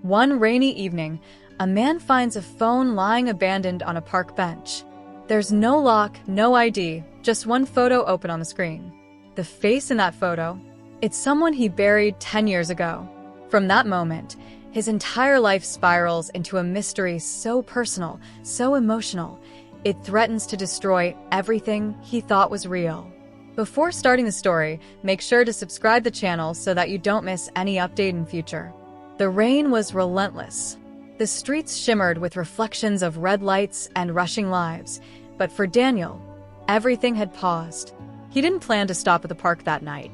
One rainy evening, a man finds a phone lying abandoned on a park bench. There's no lock, no ID, just one photo open on the screen. The face in that photo, it's someone he buried 10 years ago. From that moment, his entire life spirals into a mystery so personal, so emotional, it threatens to destroy everything he thought was real. Before starting the story, make sure to subscribe the channel so that you don't miss any update in future. The rain was relentless. The streets shimmered with reflections of red lights and rushing lives. But for Daniel, everything had paused. He didn't plan to stop at the park that night.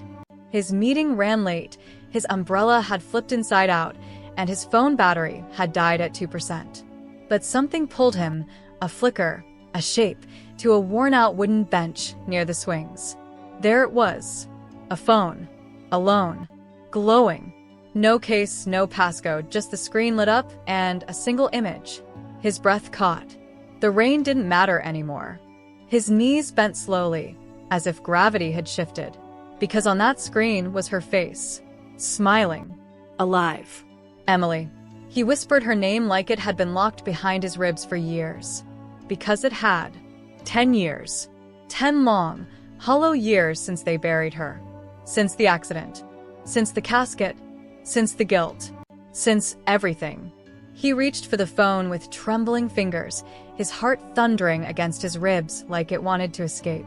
His meeting ran late, his umbrella had flipped inside out, and his phone battery had died at 2%. But something pulled him, a flicker, a shape, to a worn-out wooden bench near the swings. There it was, a phone, alone, glowing. No case, no passcode, just the screen lit up and a single image. His breath caught. The rain didn't matter anymore. His knees bent slowly, as if gravity had shifted, because on that screen was her face, smiling, alive. Emily. He whispered her name like it had been locked behind his ribs for years. Because it had. 10 years. 10 long, hollow years since they buried her. Since the accident. Since the casket. Since the guilt. Since everything. He reached for the phone with trembling fingers, his heart thundering against his ribs like it wanted to escape.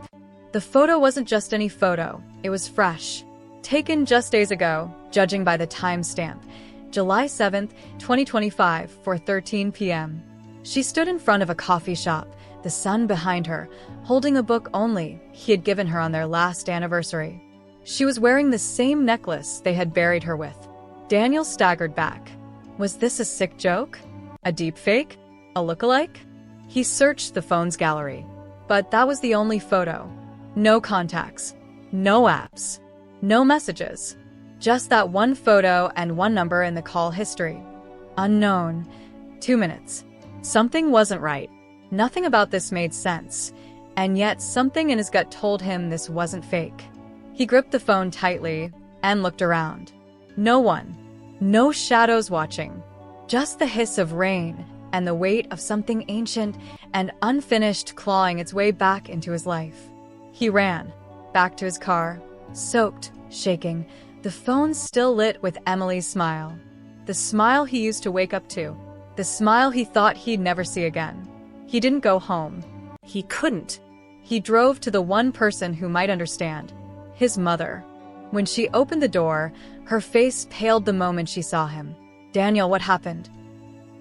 The photo wasn't just any photo, it was fresh. Taken just days ago, judging by the timestamp, July 7th, 2025, 4:13 p.m. She stood in front of a coffee shop, the sun behind her, holding a book only he had given her on their last anniversary. She was wearing the same necklace they had buried her with. Daniel staggered back. Was this a sick joke? A deep fake? A look-alike? He searched the phone's gallery, but that was the only photo. No contacts, no apps, no messages. Just that one photo and one number in the call history. Unknown. 2 minutes. Something wasn't right. Nothing about this made sense, and yet something in his gut told him this wasn't fake. He gripped the phone tightly and looked around. No one. No shadows watching. Just the hiss of rain and the weight of something ancient and unfinished clawing its way back into his life. He ran, back to his car, soaked, shaking, the phone still lit with Emily's smile. The smile he used to wake up to. The smile he thought he'd never see again. He didn't go home. He couldn't. He drove to the one person who might understand. His mother. When she opened the door, her face paled the moment she saw him. Daniel, what happened?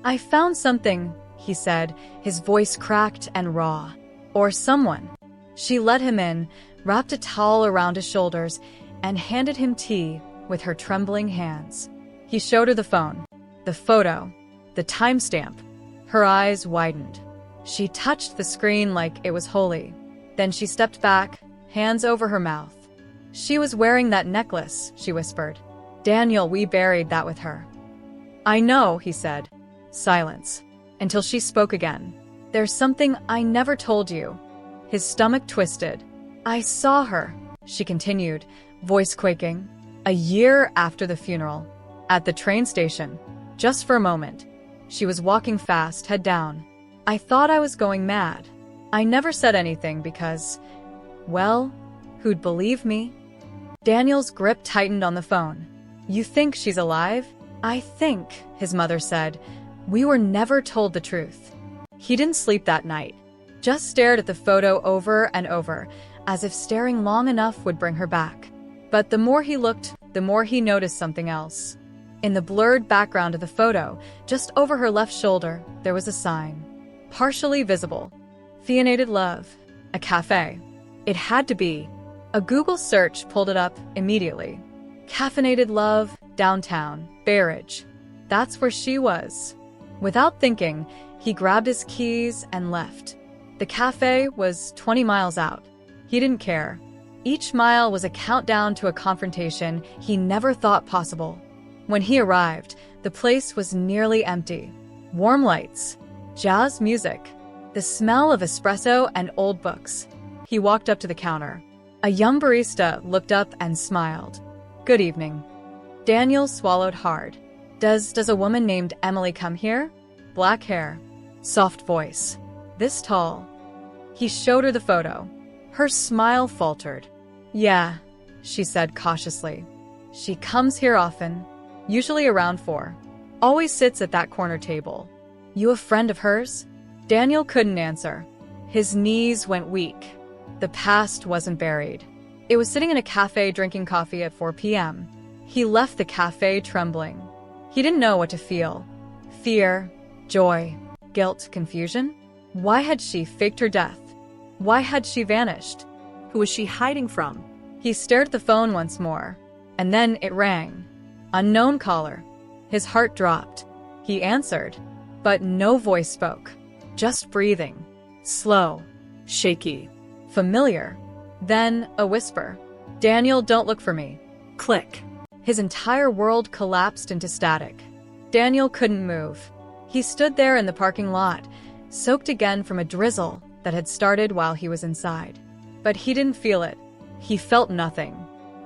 I found something, he said, his voice cracked and raw. Or someone. She let him in, wrapped a towel around his shoulders, and handed him tea with her trembling hands. He showed her the phone, the photo, the timestamp. Her eyes widened. She touched the screen like it was holy. Then she stepped back, hands over her mouth. She was wearing that necklace, she whispered. Daniel, we buried that with her. I know, he said. Silence. Until she spoke again. There's something I never told you. His stomach twisted. I saw her, she continued, voice quaking. A year after the funeral. At the train station. Just for a moment. She was walking fast, head down. I thought I was going mad. I never said anything because, well, who'd believe me? Daniel's grip tightened on the phone. You think she's alive? I think, his mother said. We were never told the truth. He didn't sleep that night. Just stared at the photo over and over, as if staring long enough would bring her back. But the more he looked, the more he noticed something else. In the blurred background of the photo, just over her left shoulder, there was a sign. Partially visible. Fianated Love. A cafe. It had to be. A Google search pulled it up immediately. Caffeinated Love, downtown, Barrage. That's where she was. Without thinking, he grabbed his keys and left. The cafe was 20 miles out. He didn't care. Each mile was a countdown to a confrontation he never thought possible. When he arrived, the place was nearly empty. Warm lights, jazz music, the smell of espresso and old books. He walked up to the counter. A young barista looked up and smiled. Good evening. Daniel swallowed hard. Does a woman named Emily come here? Black hair, soft voice, this tall. He showed her the photo. Her smile faltered. Yeah, she said cautiously. She comes here often, usually around 4. Always sits at that corner table. You a friend of hers? Daniel couldn't answer. His knees went weak. The past wasn't buried. It was sitting in a cafe drinking coffee at 4 p.m. He left the cafe trembling. He didn't know what to feel. Fear, joy, guilt, confusion? Why had she faked her death? Why had she vanished? Who was she hiding from? He stared at the phone once more, and then it rang. Unknown caller. His heart dropped. He answered, but no voice spoke. Just breathing. Slow. Shaky. Familiar. Then a whisper. Daniel, don't look for me. Click. His entire world collapsed into static. Daniel couldn't move. He stood there in the parking lot, soaked again from a drizzle that had started while he was inside. But he didn't feel it. He felt nothing,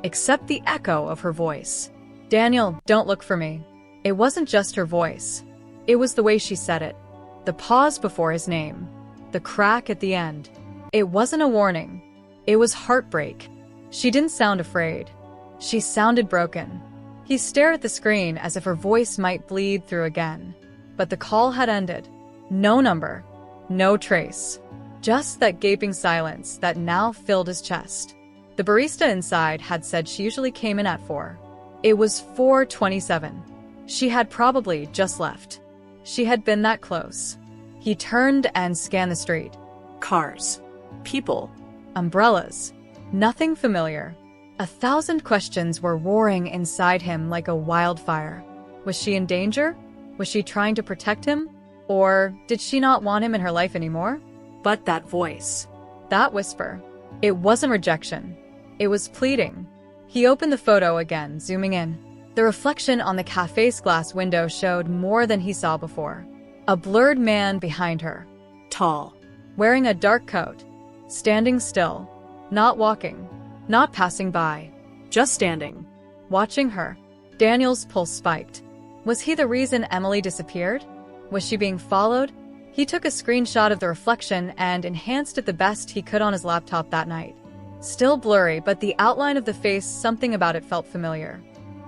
except the echo of her voice. Daniel, don't look for me. It wasn't just her voice. It was the way she said it. The pause before his name. The crack at the end. It wasn't a warning. It was heartbreak. She didn't sound afraid. She sounded broken. He stared at the screen as if her voice might bleed through again. But the call had ended. No number. No trace. Just that gaping silence that now filled his chest. The barista inside had said she usually came in at 4. It was 4:27. She had probably just left. She had been that close. He turned and scanned the street. Cars. People. Umbrellas. Nothing familiar. 1,000 questions were roaring inside him like a wildfire. Was she in danger? Was she trying to protect him? Or did she not want him in her life anymore? But that voice. That whisper. It wasn't rejection. It was pleading. He opened the photo again, zooming in. The reflection on the cafe's glass window showed more than he saw before. A blurred man behind her. Tall. Wearing a dark coat. Standing still. Not walking. Not passing by. Just standing. Watching her. Daniel's pulse spiked. Was he the reason Emily disappeared? Was she being followed? He took a screenshot of the reflection and enhanced it the best he could on his laptop that night. Still blurry, but the outline of the face, something about it felt familiar.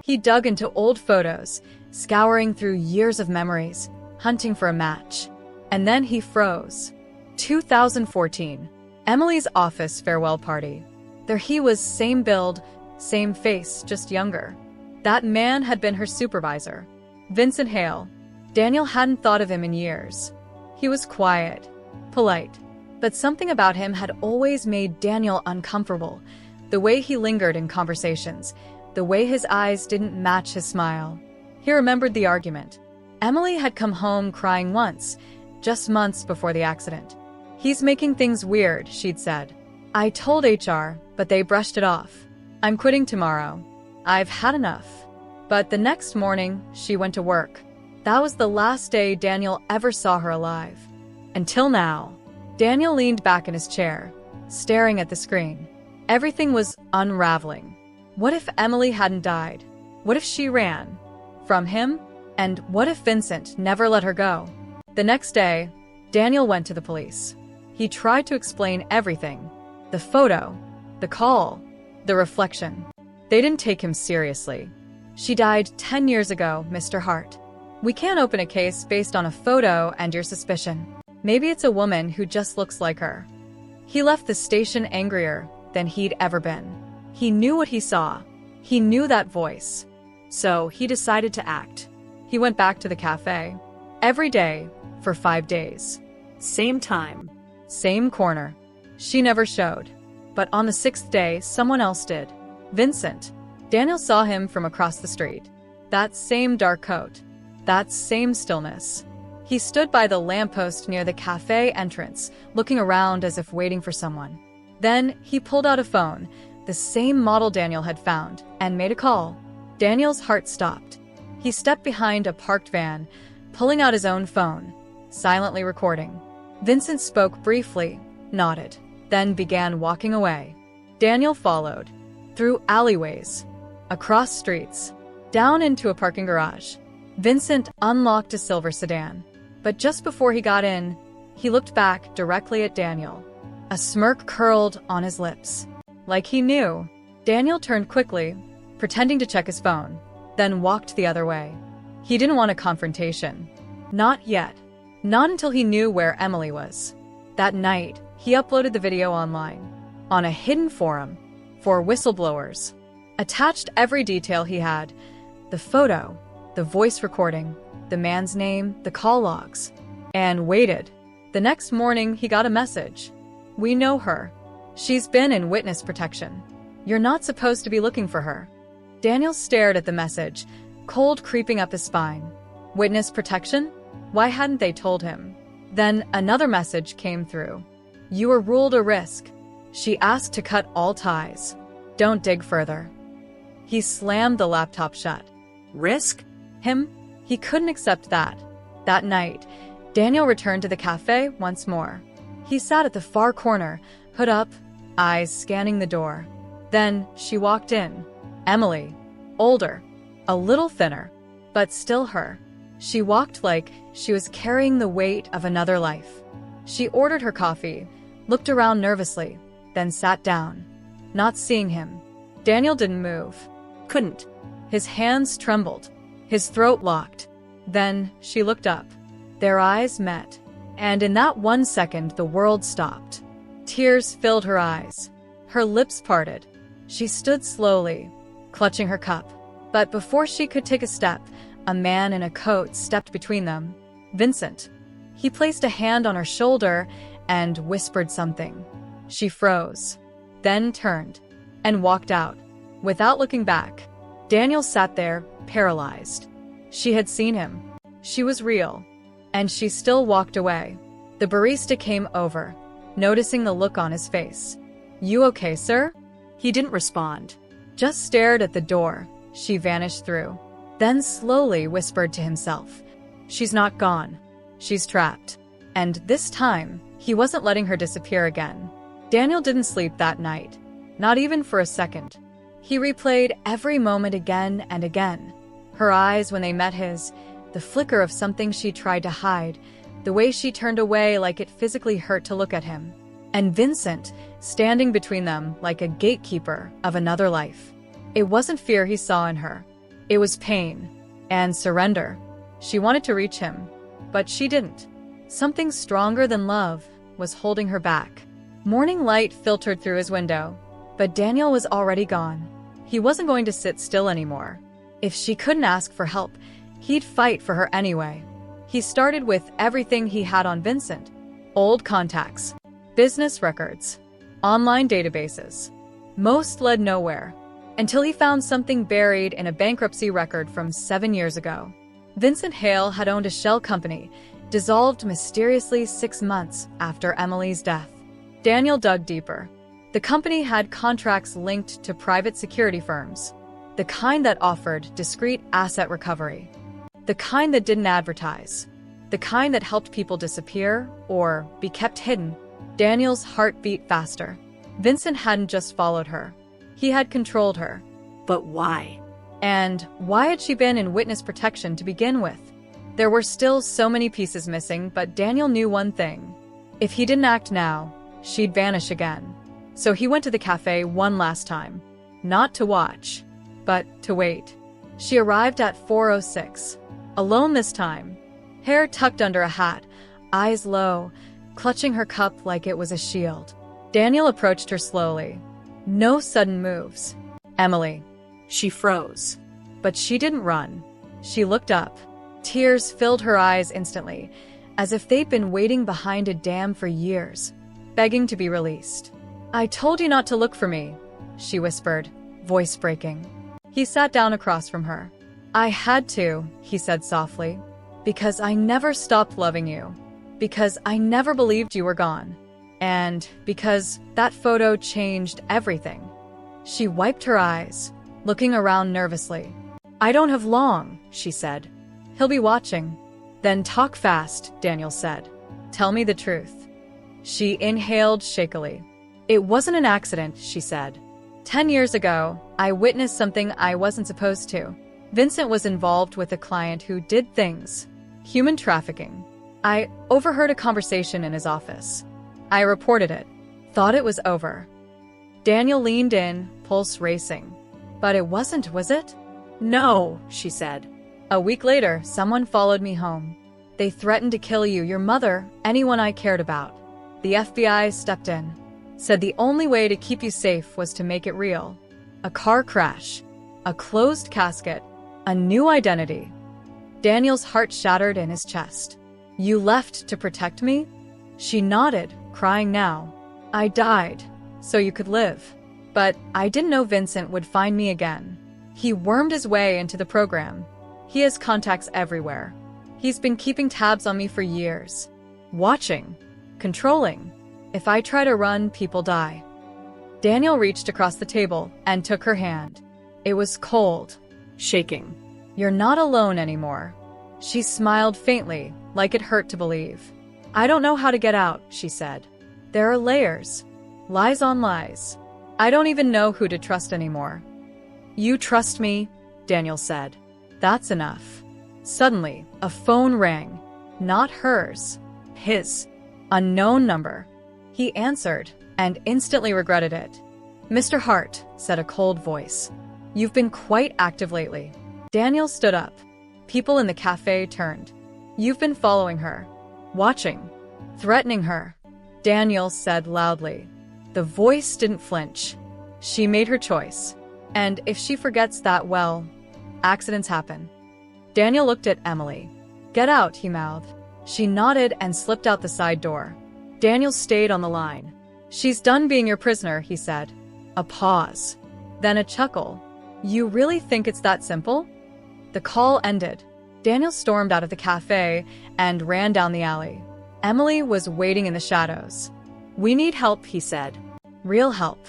He dug into old photos, scouring through years of memories, hunting for a match. And then he froze. 2014. Emily's office farewell party. There he was, same build, same face, just younger. That man had been her supervisor. Vincent Hale. Daniel hadn't thought of him in years. He was quiet, polite, but something about him had always made Daniel uncomfortable. The way he lingered in conversations, the way his eyes didn't match his smile. He remembered the argument. Emily had come home crying once, just months before the accident. He's making things weird, she'd said. I told HR, but they brushed it off. I'm quitting tomorrow. I've had enough. But the next morning, she went to work. That was the last day Daniel ever saw her alive. Until now. Daniel leaned back in his chair, staring at the screen. Everything was unraveling. What if Emily hadn't died? What if she ran? From him? And what if Vincent never let her go? The next day, Daniel went to the police. He tried to explain everything. The photo, the call, the reflection. They didn't take him seriously. She died 10 years ago, Mr. Hart. We can't open a case based on a photo and your suspicion. Maybe it's a woman who just looks like her. He left the station angrier than he'd ever been. He knew what he saw. He knew that voice. So he decided to act. He went back to the cafe. Every day, for 5 days. Same time. Same corner. She never showed. But on the 6th day, someone else did. Vincent. Daniel saw him from across the street. That same dark coat. That same stillness. He stood by the lamppost near the cafe entrance, looking around as if waiting for someone. Then he pulled out a phone, the same model Daniel had found, and made a call. Daniel's heart stopped. He stepped behind a parked van, pulling out his own phone, silently recording. Vincent spoke briefly, nodded, then began walking away. Daniel followed, through alleyways, across streets, down into a parking garage. Vincent unlocked a silver sedan, but just before he got in, he looked back directly at Daniel. A smirk curled on his lips. Like he knew. Daniel turned quickly, pretending to check his phone, then walked the other way. He didn't want a confrontation. Not yet. Not until he knew where Emily was. That night, he uploaded the video online, on a hidden forum, for whistleblowers. Attached every detail he had, the photo, the voice recording, the man's name, the call logs, and waited. The next morning, he got a message. "We know her. She's been in witness protection. You're not supposed to be looking for her." Daniel stared at the message, cold creeping up his spine. Witness protection? Why hadn't they told him? Then another message came through. "You were ruled a risk. She asked to cut all ties. Don't dig further." He slammed the laptop shut. Risk? Him? He couldn't accept that. That night, Daniel returned to the cafe once more. He sat at the far corner, hood up, eyes scanning the door. Then she walked in. Emily. Older. A little thinner. But still her. She walked like she was carrying the weight of another life. She ordered her coffee, looked around nervously, then sat down. Not seeing him, Daniel didn't move. Couldn't. His hands trembled. His throat locked. Then she looked up. Their eyes met. And in that 1 second, the world stopped. Tears filled her eyes. Her lips parted. She stood slowly, clutching her cup. But before she could take a step, a man in a coat stepped between them. Vincent. He placed a hand on her shoulder and whispered something. She froze, then turned, and walked out. Without looking back, Daniel sat there, paralyzed. She had seen him. She was real. And she still walked away. The barista came over, noticing the look on his face. "You okay, sir?" He didn't respond. Just stared at the door she vanished through. Then slowly whispered to himself, "She's not gone. She's trapped." And this time, he wasn't letting her disappear again. Daniel didn't sleep that night, not even for a second. He replayed every moment again and again. Her eyes when they met his, the flicker of something she tried to hide, the way she turned away like it physically hurt to look at him. And Vincent, standing between them like a gatekeeper of another life. It wasn't fear he saw in her. It was pain and surrender. She wanted to reach him, but she didn't. Something stronger than love was holding her back. Morning light filtered through his window, but Daniel was already gone. He wasn't going to sit still anymore. If she couldn't ask for help, he'd fight for her anyway. He started with everything he had on Vincent. Old contacts, business records, online databases. Most led nowhere, until he found something buried in a bankruptcy record from 7 years ago. Vincent Hale had owned a shell company, dissolved mysteriously 6 months after Emily's death. Daniel dug deeper. The company had contracts linked to private security firms, the kind that offered discreet asset recovery, the kind that didn't advertise, the kind that helped people disappear or be kept hidden. Daniel's heart beat faster. Vincent hadn't just followed her. He had controlled her. But why? And why had she been in witness protection to begin with? There were still so many pieces missing, but Daniel knew one thing. If he didn't act now, she'd vanish again. So he went to the cafe one last time. Not to watch, but to wait. She arrived at 4:06. Alone this time. Hair tucked under a hat, eyes low, clutching her cup like it was a shield. Daniel approached her slowly. No sudden moves. "Emily." She froze. But she didn't run. She looked up. Tears filled her eyes instantly, as if they'd been waiting behind a dam for years, begging to be released. "I told you not to look for me," she whispered, voice breaking. He sat down across from her. "I had to," he said softly, "because I never stopped loving you, because I never believed you were gone, and because that photo changed everything." She wiped her eyes, looking around nervously. "I don't have long," she said. "He'll be watching." "Then talk fast," Daniel said. "Tell me the truth." She inhaled shakily. "It wasn't an accident," she said. 10 years ago, I witnessed something I wasn't supposed to. Vincent was involved with a client who did things. Human trafficking. I overheard a conversation in his office. I reported it. Thought it was over. Daniel leaned in, pulse racing. But it wasn't, was it? No, she said. A week later, someone followed me home. They threatened to kill you, your mother, anyone I cared about. The FBI stepped in. Said the only way to keep you safe was to make it real. A car crash. A closed casket. A new identity. Daniel's heart shattered in his chest. You left to protect me? She nodded, crying now. I died, so you could live. But I didn't know Vincent would find me again. He wormed his way into the program. He has contacts everywhere. He's been keeping tabs on me for years. Watching. Controlling. If I try to run, people die. Daniel reached across the table and took her hand. It was cold. Shaking. You're not alone anymore. She smiled faintly, like it hurt to believe. I don't know how to get out, she said. There are layers. Lies on lies. I don't even know who to trust anymore. You trust me, Daniel said. That's enough. Suddenly, a phone rang. Not hers. His. Unknown number. He answered, and instantly regretted it. Mr. Hart, said a cold voice. You've been quite active lately. Daniel stood up. People in the cafe turned. You've been following her. Watching. Threatening her. Daniel said loudly. The voice didn't flinch. She made her choice. And if she forgets that, well, accidents happen. Daniel looked at Emily. Get out, he mouthed. She nodded and slipped out the side door. Daniel stayed on the line. She's done being your prisoner, he said. A pause. Then a chuckle. You really think it's that simple? The call ended. Daniel stormed out of the cafe and ran down the alley. Emily was waiting in the shadows. We need help, he said. Real help.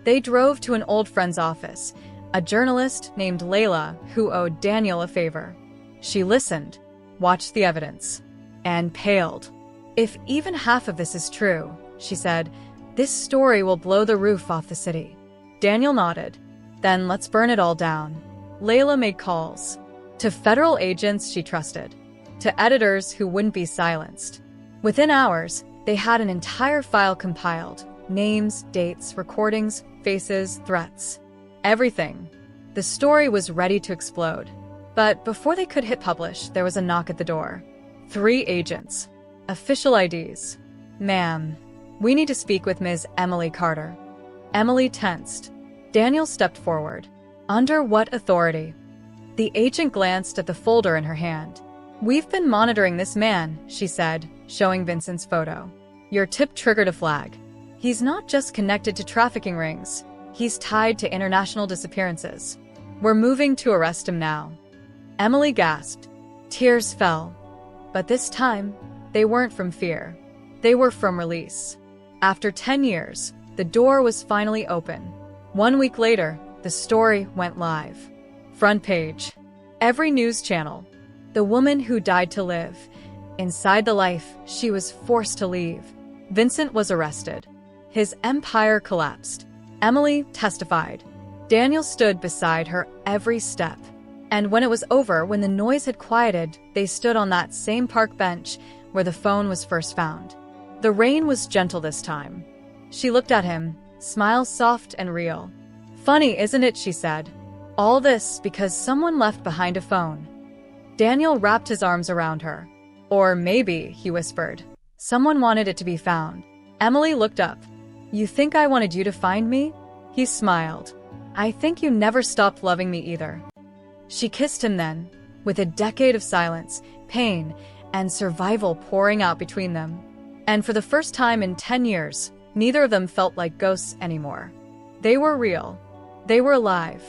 They drove to an old friend's office, a journalist named Layla who owed Daniel a favor. She listened, watched the evidence, and paled. If even half of this is true, she said, this story will blow the roof off the city. Daniel nodded. Then let's burn it all down. Layla made calls. To federal agents she trusted. To editors who wouldn't be silenced. Within hours, they had an entire file compiled. Names, dates, recordings, faces, threats. Everything. The story was ready to explode. But before they could hit publish, there was a knock at the door. 3 agents. Official IDs. Ma'am, we need to speak with Ms. Emily Carter. Emily tensed. Daniel stepped forward. Under what authority? The agent glanced at the folder in her hand. We've been monitoring this man, she said, showing Vincent's photo. Your tip triggered a flag. He's not just connected to trafficking rings. He's tied to international disappearances. We're moving to arrest him now. Emily gasped. Tears fell. But this time, they weren't from fear. They were from release. After 10 years, the door was finally open. 1 week later, the story went live. Front page. Every news channel. The woman who died to live. Inside the life she was forced to leave. Vincent was arrested. His empire collapsed. Emily testified. Daniel stood beside her every step. And when it was over, when the noise had quieted, they stood on that same park bench where the phone was first found. The rain was gentle this time. She looked at him, smile soft and real. Funny, isn't it, she said. All this because someone left behind a phone. Daniel wrapped his arms around her. Or maybe, he whispered, someone wanted it to be found. Emily looked up. You think I wanted you to find me? He smiled. I think you never stopped loving me either. She kissed him then, with a decade of silence, pain, and survival pouring out between them. And for the first time in 10 years, neither of them felt like ghosts anymore. They were real. They were alive.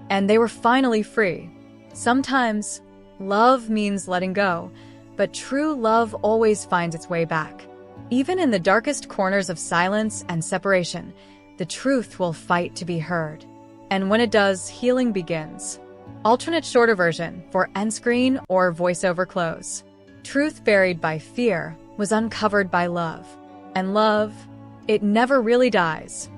And they were finally free. Sometimes, love means letting go, but true love always finds its way back. Even in the darkest corners of silence and separation, the truth will fight to be heard. And when it does, healing begins. Alternate shorter version for end screen or voiceover close. Truth buried by fear was uncovered by love. And love, it never really dies.